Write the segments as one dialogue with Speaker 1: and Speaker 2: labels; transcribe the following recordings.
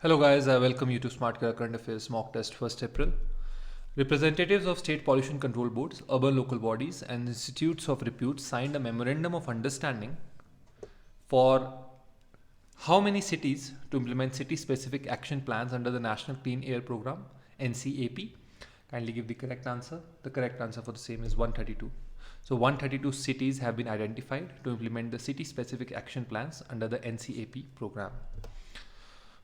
Speaker 1: Hello guys, I welcome you to Smart Current Affairs Mock Test 1st April. Representatives of state pollution control boards, urban local bodies and institutes of repute signed a memorandum of understanding for how many cities to implement city specific action plans under the National Clean Air Program NCAP. Kindly give the correct answer. The correct answer for the same is 132. So 132 cities have been identified to implement the city specific action plans under the NCAP program.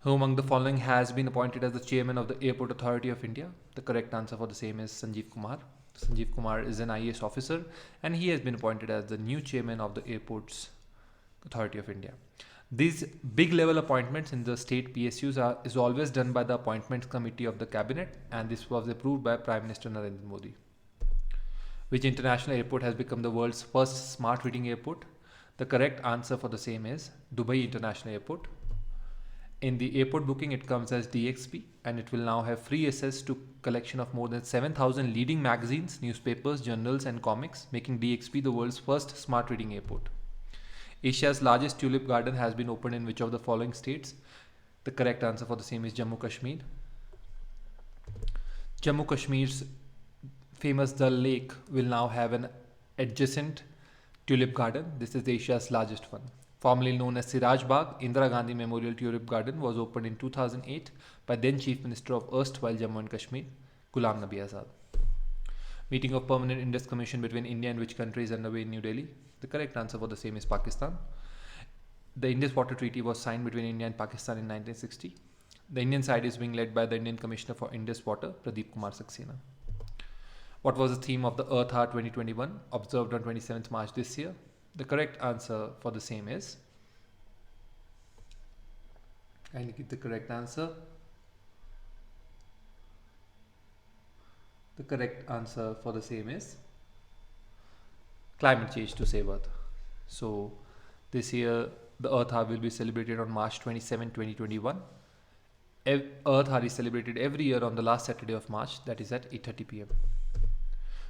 Speaker 1: Who among the following has been appointed as the chairman of the Airport Authority of India? The correct answer for the same is Sanjeev Kumar. Sanjeev Kumar is an IAS officer and he has been appointed as the new chairman of the Airports Authority of India. These big level appointments in the state PSUs is always done by the Appointments Committee of the Cabinet, and this was approved by Prime Minister Narendra Modi. Which international airport has become the world's first smart reading airport? The correct answer for the same is Dubai International Airport. In the airport booking, it comes as DXP and it will now have free access to collection of more than 7,000 leading magazines, newspapers, journals and comics, making DXP the world's first smart reading airport. Asia's largest tulip garden has been opened in which of the following states? The correct answer for the same is Jammu Kashmir. Jammu Kashmir's famous Dal Lake will now have an adjacent tulip garden. This is Asia's largest one. Formerly known as Siraj Bagh, Indira Gandhi Memorial Tulip Garden was opened in 2008 by then Chief Minister of erstwhile Jammu and Kashmir, Ghulam Nabi Azad. Meeting of Permanent Indus Commission between India and which country is underway in New Delhi? The correct answer for the same is Pakistan. The Indus Water Treaty was signed between India and Pakistan in 1960. The Indian side is being led by the Indian Commissioner for Indus Water, Pradeep Kumar Saxena. What was the theme of the Earth Hour 2021 observed on 27th March this year? The correct answer for the same is, and give the correct answer. The correct answer for the same is climate change to save Earth. So this year the Earth Hour will be celebrated on March 27, 2021. Earth Hour is celebrated every year on the last Saturday of March, that is at 8:30 p.m.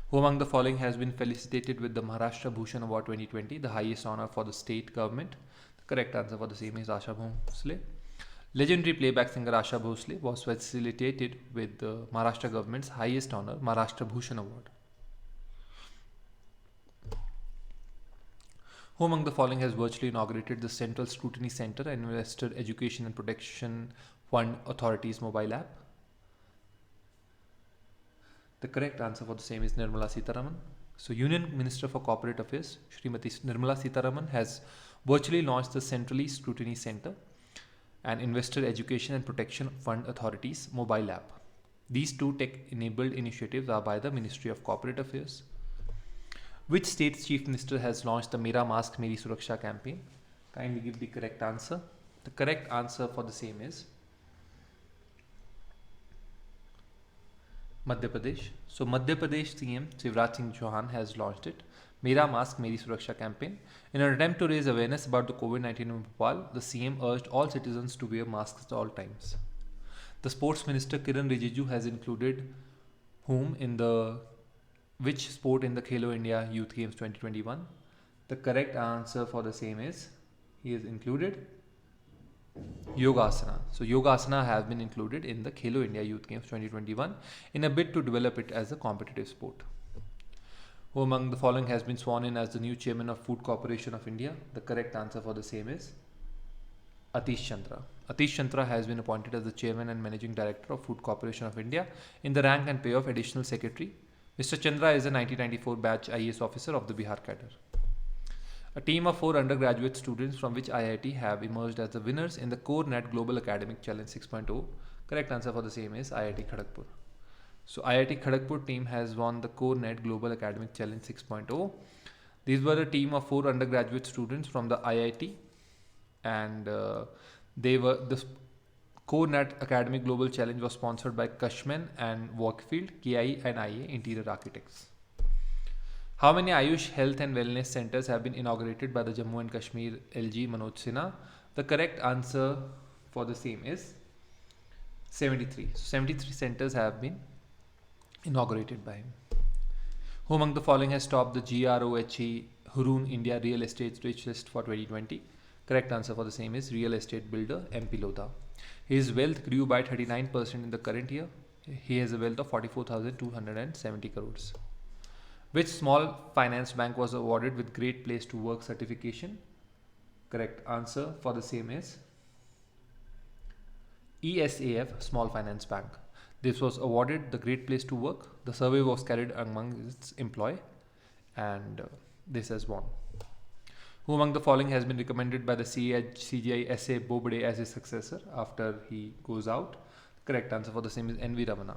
Speaker 1: Who among the following has been felicitated with the Maharashtra Bhushan Award 2020, the highest honor for the state government? The correct answer for the same is Asha Bhosle. Legendary playback singer Asha Bhosle was facilitated with the Maharashtra government's highest honor, Maharashtra Bhushan Award. Who among the following has virtually inaugurated the Central Scrutiny Center and Investor Education and Protection Fund Authority's mobile app? The correct answer for the same is Nirmala Sitharaman. So, Union Minister for Corporate Affairs, Srimati Nirmala Sitharaman, has virtually launched the Centrally Scrutiny Center and Investor Education and Protection Fund Authority's mobile app. These two tech-enabled initiatives are by the Ministry of Corporate Affairs. Which state's chief minister has launched the Mera Mask Meri Suraksha campaign? Kindly give the correct answer. The correct answer for the same is Madhya Pradesh. So Madhya Pradesh CM Shivraj Singh Chauhan has launched it, Mera Mask Meri Suraksha campaign. In an attempt to raise awareness about the COVID-19 in Bhopal, the CM urged all citizens to wear masks at all times. The Sports Minister Kiran Rijiju has included whom in the which sport in the Khelo India Youth Games 2021? The correct answer for the same is he is included Yogasana. So Yogasana has been included in the Khelo India Youth Games 2021 in a bid to develop it as a competitive sport. Who among the following has been sworn in as the new chairman of Food Corporation of India? The correct answer for the same is Atish Chandra. Atish Chandra has been appointed as the chairman and managing director of Food Corporation of India in the rank and pay of additional secretary. Mr. Chandra is a 1994 batch IAS officer of the Bihar cadre. A team of 4 undergraduate students from which IIT have emerged as the winners in the CoreNet Global Academic Challenge 6.0. Correct answer for the same is IIT Kharagpur. So IIT Kharagpur team has won the CoreNet Global Academic Challenge 6.0. These were a team of 4 undergraduate students from the IIT and they were the CoreNet Academic Global Challenge was sponsored by Cushman and Wakefield, KI and IA Interior Architects. How many Ayush Health and Wellness Centers have been inaugurated by the Jammu and Kashmir LG Manoj Sinha? The correct answer for the same is 73. So 73 centers have been inaugurated by him. Who among the following has topped the GROHE Hurun India Real Estate Rich List for 2020? Correct answer for the same is real estate builder MP Lodha. His wealth grew by 39% in the current year. He has a wealth of 44,270 crores. Which small finance bank was awarded with Great Place to Work certification? Correct answer for the same is ESAF Small Finance Bank. This was awarded the Great Place to Work. The survey was carried among its employee and this has won. Who among the following has been recommended by the CGI SA Bobde as his successor after he goes out? Correct answer for the same is N.V. Ramana.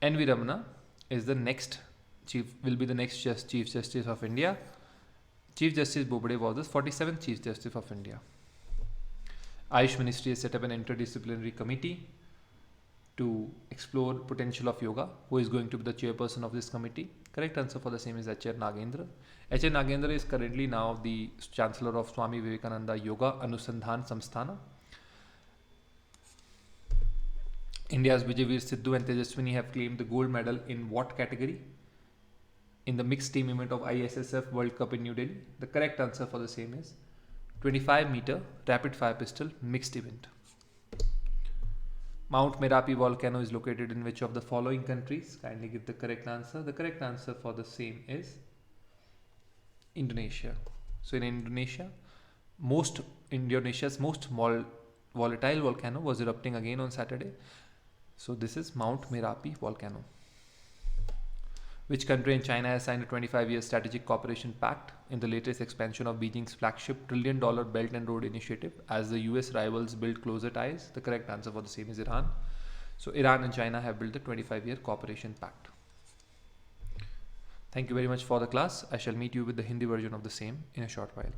Speaker 1: N.V. Ramana is the next will be the next Chief Justice of India. Chief Justice Bobde was the 47th Chief Justice of India. Ayush Ministry has set up an interdisciplinary committee to explore potential of yoga. Who is going to be the chairperson of this committee? Correct answer for the same is H.R. Nagendra. H.R. Nagendra is currently now the Chancellor of Swami Vivekananda Yoga Anusandhan Samsthana. India's Vijayveer Sidhu and Tejaswini have claimed the gold medal in what category? In the mixed team event of ISSF World Cup in New Delhi. The correct answer for the same is 25-meter rapid fire pistol mixed event. Mount Merapi volcano is located in which of the following countries? Kindly give the correct answer. The correct answer for the same is Indonesia. So in Indonesia, Indonesia's most volatile volcano was erupting again on Saturday. So this is Mount Merapi volcano. Which country in China has signed a 25-year strategic cooperation pact in the latest expansion of Beijing's flagship $1 trillion Belt and Road Initiative as the US rivals build closer ties? The correct answer for the same is Iran. So Iran and China have built the 25-year cooperation pact. Thank you very much for the class. I shall meet you with the Hindi version of the same in a short while.